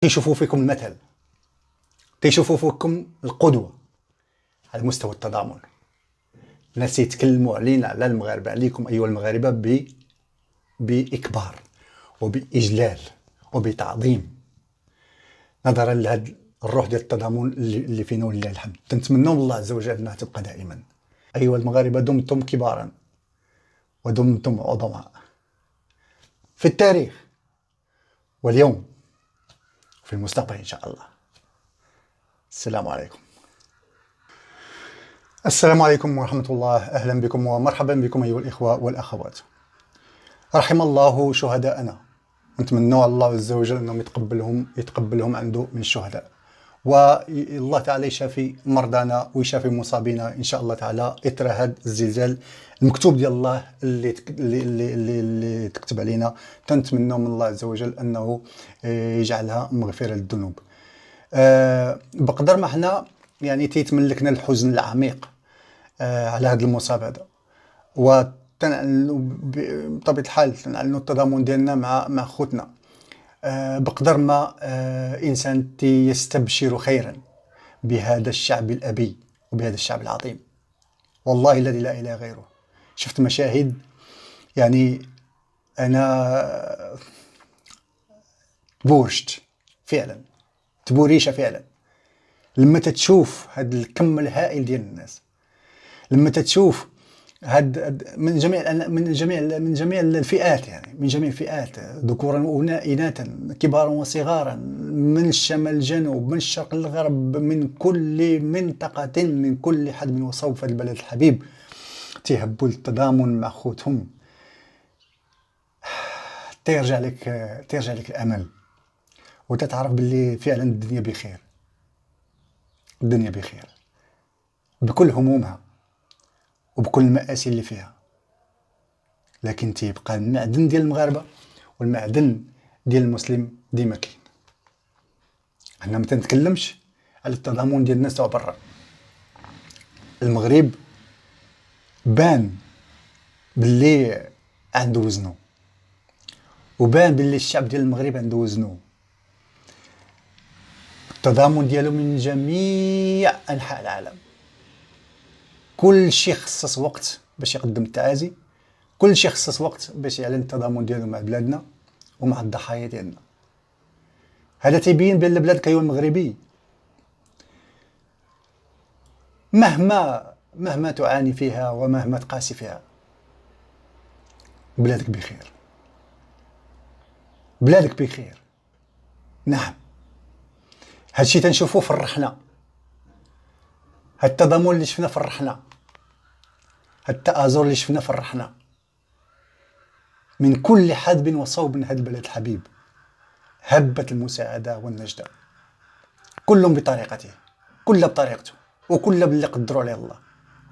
تيشوفوا فيكم المثل، تيشوفوا فيكم القدوة على مستوى التضامن. الناس يتكلموا علينا على المغاربة، عليكم أيها المغاربة بإكبار وبإجلال وبتعظيم، نظرا لهذا الروح ديال التضامن اللي فينا ولله الحمد. تنتمنى من الله عز وجل أنها تبقى دائما. أيها المغاربة، دمتم كبارا ودمتم عظماء في التاريخ واليوم في المستقبل إن شاء الله. السلام عليكم. السلام عليكم ورحمة الله. أهلا بكم ومرحبا بكم أيها الإخوة والأخوات. رحم الله شهداءنا، نتمنى الله عز وجل أنهم يتقبلهم عنده من الشهداء، والله تعالى يشافي مرضانا ويشافي مصابينا إن شاء الله تعالى إثر هذا الزلزال المكتوب ديال الله اللي تكتب علينا. تنتمنى من الله عز وجل أنه يجعلها مغفرة للذنوب. بقدر ما حنا يعني تيتملكنا الحزن العميق على هذا المصاب هذا، وتنعلنوا بطبيعة الحال تنعلنوا التضامن ديالنا مع خوتنا. بقدر ما إنسان يستبشر خيرا بهذا الشعب الأبي وبهذا الشعب العظيم. والله الذي لا إله غيره، شفت مشاهد يعني أنا تبورشت فعلا، تبوريشة فعلا لما تتشوف هذا الكم الهائل ديال الناس، لما تتشوف هاد من جميع الفئات، يعني من جميع الفئات، ذكورا وإناثا، كبارا وصغارا، من الشمال الجنوب، من الشرق للغرب، من كل منطقة، من كل حدب وصوب في البلد الحبيب، تيهبوا التضامن مع خوتهم. تيرجع لك الأمل، وتتعرف باللي فعلا الدنيا بخير، الدنيا بخير بكل همومها وبكل المآسي اللي فيها، لكن تيبقى المعدن ديال المغاربة والمعدن ديال المسلم ديما كاين. انا ما تنتكلمش على التضامن ديال الناس تاع برا. المغرب بان باللي عنده وزنه، وبان باللي الشعب ديال المغرب عنده وزنه. التضامن ديالو من جميع انحاء العالم، كل شيء خصص وقت باش يقدم التعازي، كل شيء خصص وقت باش يعلن التضامن ديالو مع بلادنا ومع الضحايا ديالنا. هذا تيبين بان بلادك ايها المغربي مهما تعاني فيها ومهما تقاسي فيها، بلادك بخير، بلادك بخير. نعم، هادشي تنشوفوه فرحنا، هاد التضامن اللي شفنا فرحنا، هاد التآزر اللي شفنا فرحنا، من كل حدب وصوب من هاد البلد الحبيب هبت المساعدة والنجدة، كلهم بطريقته، كل بطريقته، وكل باللي قدروا عليه الله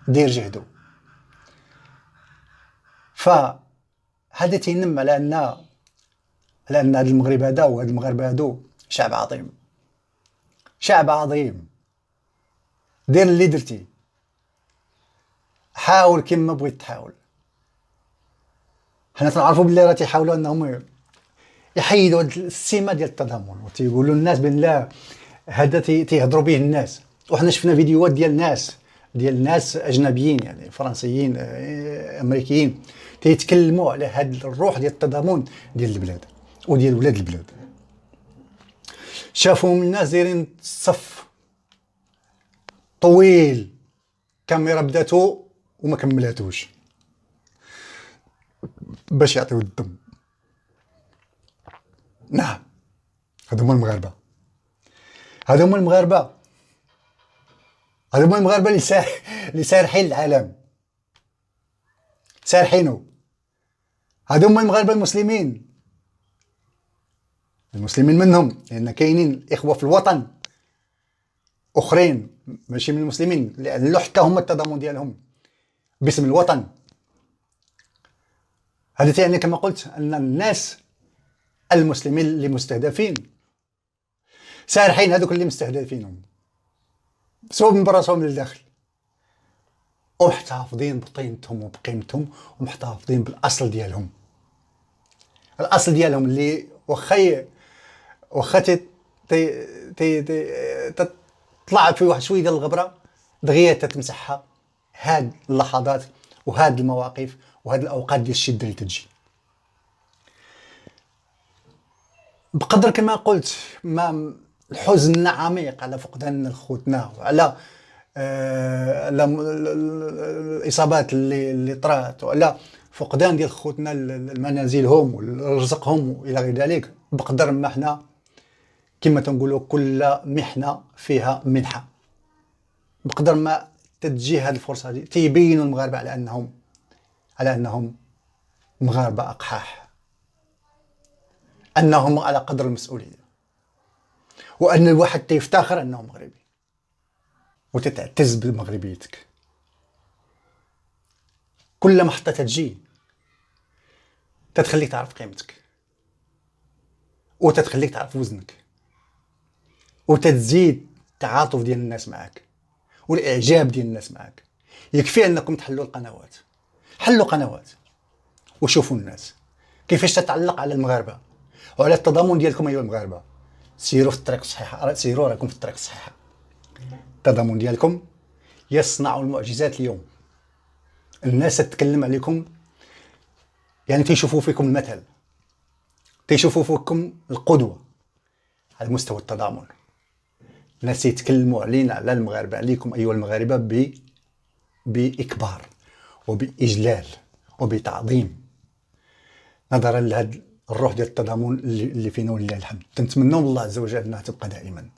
دير جهده. فهذا تينم على أن هذا المغرب هذا وهذا المغاربة هادو شعب عظيم، شعب عظيم. دير اللي درتي، حاول كما بغيت تحاول. حنا تنعرفوا باللي راه تيحاولوا انهم يحيدوا هاد السمه ديال التضامن، وتيقولوا للناس بان لا هذا تيهضروا به الناس. وحنا شفنا فيديوهات ديال ناس اجنبيين، يعني فرنسيين، امريكيين، تيتكلموا على هاد الروح ديال التضامن ديال البلاد وديال ولاد البلاد. شافوهم الناس دايرين الصف طويل، كاميرا بداتو وما كملاتوش باش يعطيو الدم. نعم، هادو هما المغاربة، هادو هما المغاربة، هادو هما المغاربة اللي سارحين العالم، سارحينو. هادو هما المغاربة المسلمين منهم، لأن كاينين إخوة في الوطن أخرين ماشي من المسلمين اللي حتى هما التضامن ديالهم باسم الوطن. هذا يعني كما قلت أن الناس المسلمين اللي مستهدفين سارحين هذوك اللي مستهدفينهم، سواء من برا سواء من الداخل، ومحتفظين بطينتهم وبقيمتهم ومحتفظين بالأصل ديالهم، الأصل ديالهم اللي واخا تطلع في واحد شويه ديال الغبره دغيا تتمسحها. هاد اللحظات وهاد المواقف وهاد الاوقات ديال الشده اللي تجي، بقدر كما قلت ما الحزن عميق على فقدان خوتنا، وعلى الاصابات اللي طرات، وعلى فقدان ديال خوتنا المنازلهم ورزقهم والى غير ذلك. بقدر ما حنا كما تنقولوا كل محنه فيها منحه، بقدر ما تجي هذه الفرصه دي تيبينوا المغاربه على انهم مغاربه اقحاح، انهم على قدر المسؤوليه، وان الواحد تيفتخر انه مغربي وتتعتز بمغربيتك. كل محطه تجي تتخليك تعرف قيمتك، وتتخليك تعرف وزنك، وتتزيد التعاطف ديال الناس معك والاعجاب ديال الناس معك. يكفي انكم تحلوا القنوات، حلوا قنوات وشوفوا الناس كيفاش تتعلق على المغاربه وعلى التضامن ديالكم ايها المغاربه. سيروا في الطريق الصحيحه، سيروا راكم في الطريق الصحيحه. التضامن ديالكم يصنع المعجزات. اليوم الناس تتكلم عليكم، يعني تيشوفوا فيكم المثل، تيشوفوا فيكم القدوه على مستوى التضامن. الناس يتكلموا علينا على المغاربه، عليكم ايها المغاربه باكبار وباجلال وبتعظيم، نظرا لهذا الروح ديال التضامن اللي فينا ولله الحمد. تنتمنوا من الله عز وجل انها تبقى دائما،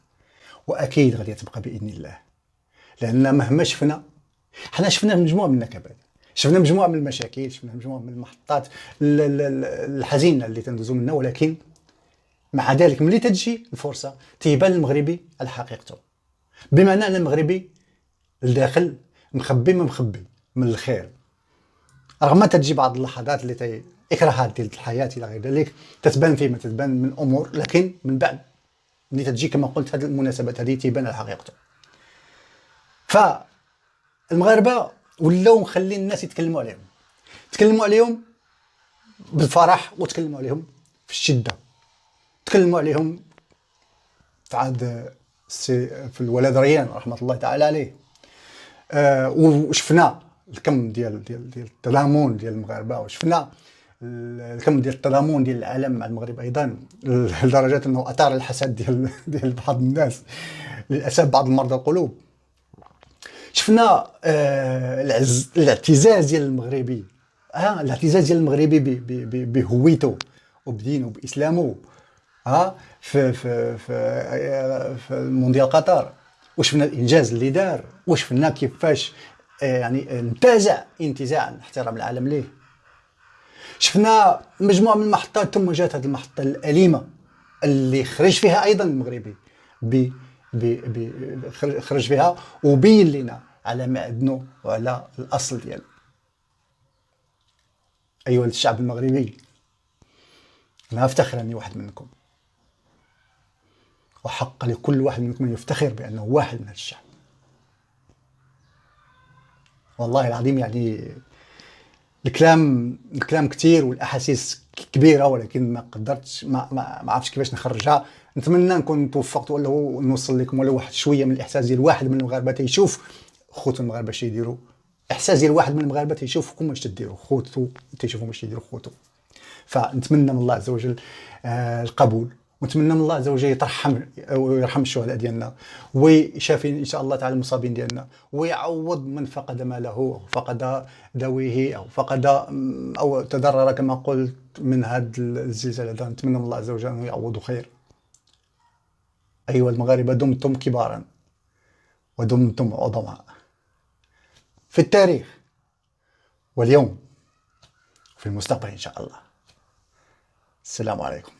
واكيد غادي تبقى باذن الله. لان مهما شفنا، حنا شفنا مجموعه من النكبات، شفنا مجموعه من المشاكل، شفنا مجموعه من المحطات الحزينه اللي تندوزو منها، ولكن مع ذلك ملي تجي الفرصه تيبان المغربي على حقيقته. بمعنى ان المغربي الداخل مخبي ما مخبي من الخير، رغم تجي بعض اللحظات اللي اكراهات ديال الحياه الى غير ذلك تتبان فيه ما تتبان من امور، لكن من بعد ملي تجي كما قلت هذه المناسبات هذه تيبان على حقيقته. فالمغاربه ولاو مخلين الناس يتكلموا عليهم بالفرح، وتكلموا عليهم في الشده، تكلموا عليهم في عهد في الولد ريان رحمه الله تعالى عليه. وشفنا الكم ديال التضامن ديال المغاربه، وشفنا الكم ديال التضامن ديال العالم مع المغرب ايضا، لدرجه انه اثار الحسد ديال بعض الناس للاسف، بعض المرضى القلوب. شفنا الاعتزاز ديال المغربي، الاعتزاز ديال المغربي بهويته وبدينه وباسلامه في مونديال قطر. وشفنا الانجاز اللي دار، وشفنا كيفاش يعني انتزاع احترام العالم ليه. شفنا مجموعه من المحطات، ثم جات هذه المحطه الاليمه اللي خرج فيها ايضا المغربي خرج فيها وبين لنا على معدنه وعلى الاصل ديالو. ايها الشعب المغربي، انا افتخر اني واحد منكم، وحق لكل واحد منكم ان يفتخر بانه واحد من هذا الشعب. والله العظيم يعني الكلام كثير والاحاسيس كبيره، ولكن ما قدرتش ما عرفتش كيفاش نخرجها. نتمنى نكون توفقت ولا نوصل لكم ولو واحد شويه من الاحساس ديال واحد من المغاربه تيشوف خوت المغاربه اش يديروا، احساس ديال واحد من المغاربه تيشوفكم واش تديروا، خوتو تيشوفوا واش يديروا خوتو. فنتمنى من الله عز وجل القبول، ونتمنى من الله عز وجل يرحم الشهداء ديالنا، ويشافي ان شاء الله تعالى المصابين ديالنا، ويعوض من فقد ماله او فقد ذويه او فقد او تضرر كما قلت من هذا الزلزال هذا. نتمنى من الله عز وجل انه يعوض خير. ايها المغاربه، دمتم كبارا ودمتم عظماء في التاريخ واليوم وفي المستقبل ان شاء الله. السلام عليكم.